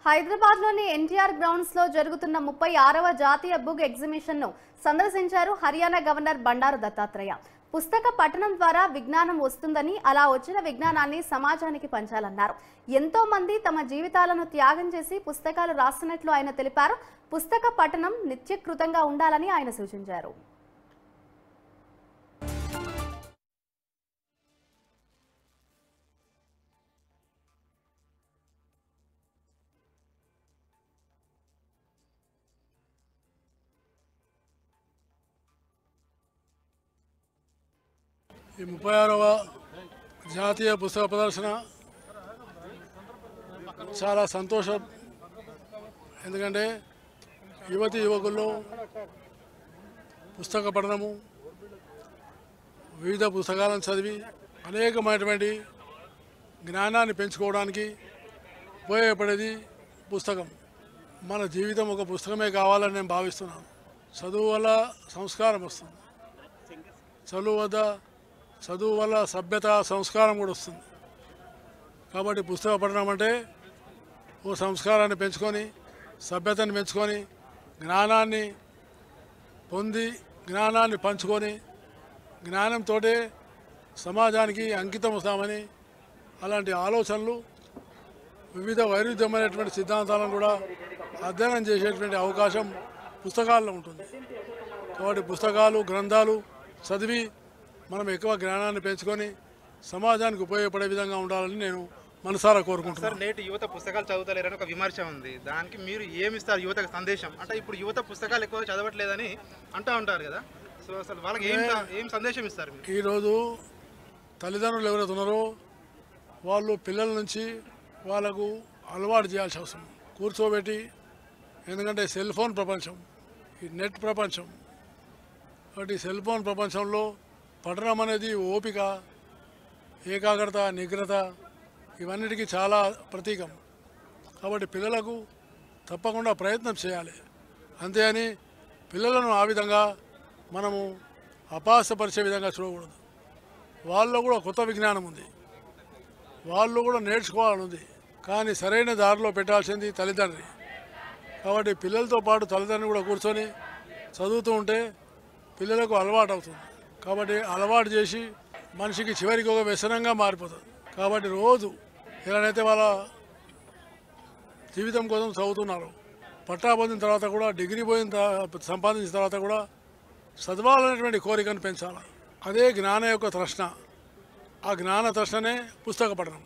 హైదరాబాద్లోని ఎన్టీఆర్ గ్రౌండ్స్లో జరుగుతున్న 36వ జాతీయ బుక్ ఎగ్జిబిషన్ను సందర్శించారు హర్యానా గవర్నర్ బండారు దత్తాత్రేయ. పుస్తక పఠనం ద్వారా విజ్ఞానం వస్తుందని, అలా వచ్చిన విజ్ఞానాన్ని సమాజానికి పంచాలన్నారు. ఎంతో మంది తమ జీవితాలను త్యాగం చేసి పుస్తకాలు రాస్తున్నట్లు ఆయన తెలిపారు. పుస్తక పఠనం నిత్యకృతంగా ఉండాలని ఆయన సూచించారు. ఈ 36వ జాతీయ పుస్తక ప్రదర్శన చాలా సంతోషం. ఎందుకంటే యువతి యువకుల్లో పుస్తక పఠనము, వివిధ పుస్తకాలను చదివి అనేకమైనటువంటి జ్ఞానాన్ని పెంచుకోవడానికి ఉపయోగపడేది పుస్తకం. మన జీవితం ఒక పుస్తకమే కావాలని నేను భావిస్తున్నాను. చదువు వల్ల సంస్కారం వస్తుంది, చదువు వల్ల సభ్యత సంస్కారం కూడా వస్తుంది. కాబట్టి పుస్తక పఠనం అంటే ఓ సంస్కారాన్ని పెంచుకొని, సభ్యతని పెంచుకొని, జ్ఞానాన్ని పొంది, జ్ఞానాన్ని పంచుకొని, జ్ఞానంతో సమాజానికి అంకితం వస్తామని అలాంటి ఆలోచనలు, వివిధ వైరుధ్యమైనటువంటి సిద్ధాంతాలను కూడా అధ్యయనం చేసేటువంటి అవకాశం పుస్తకాల్లో ఉంటుంది. కాబట్టి పుస్తకాలు, గ్రంథాలు చదివి మనం ఎక్కువ జ్ఞానాన్ని పెంచుకొని సమాజానికి ఉపయోగపడే విధంగా ఉండాలని నేను మనసారా కోరుకుంటున్నాను. సార్, నేటి యువత పుస్తకాలు చదువుతలేరని ఒక విమర్శ ఉంది. దానికి మీరు ఏమిస్తారు యువతకు సందేశం? అంటే ఇప్పుడు యువత పుస్తకాలు ఎక్కువ చదవట్లేదని అంటూ ఉంటారు కదా, సో అసలు వాళ్ళకి ఏం సందేశం ఇస్తారు మీరు? ఈరోజు తల్లిదండ్రులు ఎవరైతే ఉన్నారో వాళ్ళు పిల్లల నుంచి వాళ్ళకు అలవాటు చేయాల్సిన అవసరం కూర్చోబెట్టి. ఎందుకంటే సెల్ ఫోన్ ప్రపంచం, ఈ నెట్ ప్రపంచం. కాబట్టి సెల్ ఫోన్ ప్రపంచంలో పఠనం అనేది ఓపిక, ఏకాగ్రత, నిగ్రత ఇవన్నిటికీ చాలా ప్రతీకం. కాబట్టి పిల్లలకు తప్పకుండా ప్రయత్నం చేయాలి. అంతేని పిల్లలను ఆ విధంగా మనము అపాసపరిచే విధంగా చూడకూడదు. వాళ్ళలో కూడా కొత్త విజ్ఞానం ఉంది, వాళ్ళు కూడా నేర్చుకోవాలని ఉంది. కానీ సరైన దారిలో పెట్టాల్సింది తల్లిదండ్రి. కాబట్టి పిల్లలతో పాటు తల్లిదండ్రులు కూడా కూర్చొని చదువుతూ ఉంటే పిల్లలకు అలవాటు అవుతుంది. కాబట్టి అలవాటు చేసి మనిషికి చివరికి ఒక వ్యసనంగా మారిపోతుంది. కాబట్టి రోజు ఎలానైతే వాళ్ళ జీవితం కోసం చదువుతున్నారు, పట్టా పొందిన తర్వాత కూడా, డిగ్రీ సంపాదించిన తర్వాత కూడా చదవాలనేటువంటి కోరికను పెంచాలి. అదే జ్ఞాన యొక్క తృష్ణ. ఆ జ్ఞాన తృష్ణనే పుస్తక పఠనం.